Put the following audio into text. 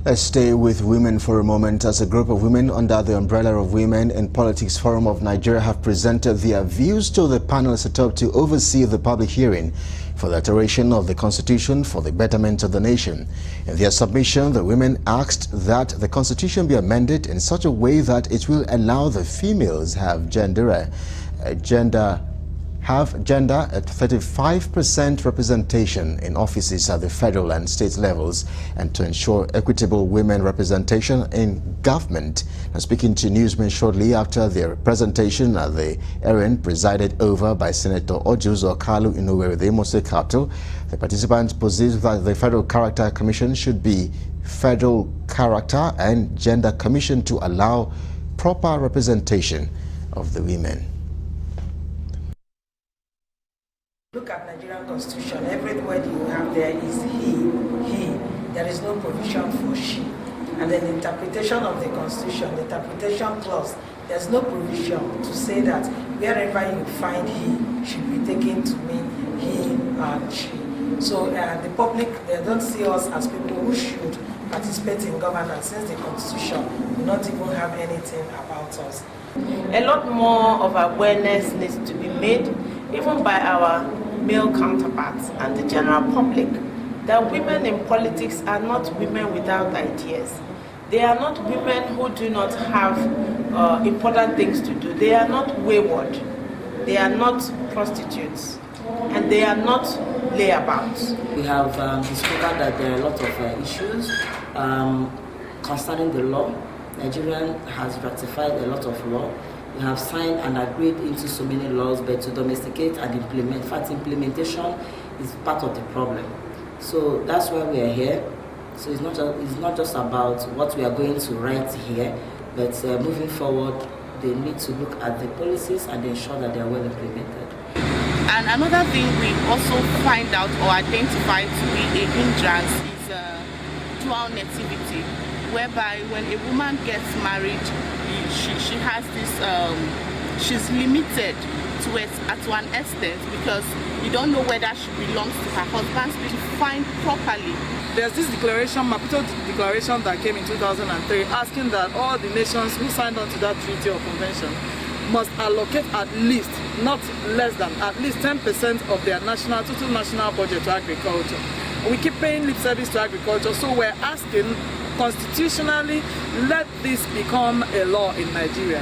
Let's stay with women for a moment, as a group of women under the umbrella of Women in Politics Forum of Nigeria have presented their views to the panel set up to oversee the public hearing for the alteration of the Constitution for the betterment of the nation. In their submission, the women asked that the Constitution be amended in such a way that it will allow the females have gender at 35% representation in offices at the federal and state levels, and to ensure equitable women representation in government. Now, speaking to newsmen shortly after their presentation at the hearing presided over by Senator Ojuzo Kalu Inoue the Imo State capital, the participants posited that the Federal Character Commission should be Federal Character and Gender Commission to allow proper representation of the women. Look at Nigerian Constitution. Every word you have there is he. There is no provision for she. And then the interpretation of the Constitution, the interpretation clause, there's no provision to say that wherever you find he should be taken to mean he and she. So the public, they don't see us as people who should participate in governance, since the Constitution will not even have anything about us. A lot more of awareness needs to be made, even by our male counterparts and the general public, that women in politics are not women without ideas. They are not women who do not have important things to do. They are not wayward. They are not prostitutes. And they are not layabouts. We have discovered that there are a lot of issues concerning the law. Nigeria has ratified a lot of law. We have signed and agreed into so many laws, but to domesticate and implement, in fact, implementation is part of the problem. So that's why we are here. So it's not just about what we are going to write here, but moving forward, they need to look at the policies and ensure that they are well implemented. And another thing we also find out or identify to be a hindrance is dual nativity, whereby when a woman gets married, she has this, she's limited to an extent, because you don't know whether she belongs to her husband's to find properly. There's this declaration, Maputo Declaration, that came in 2003, asking that all the nations who signed on to that treaty or convention must allocate at least, not less than, at least 10% of their total national budget to agriculture. We keep paying lip service to agriculture, so we're asking constitutionally, let this become a law in Nigeria.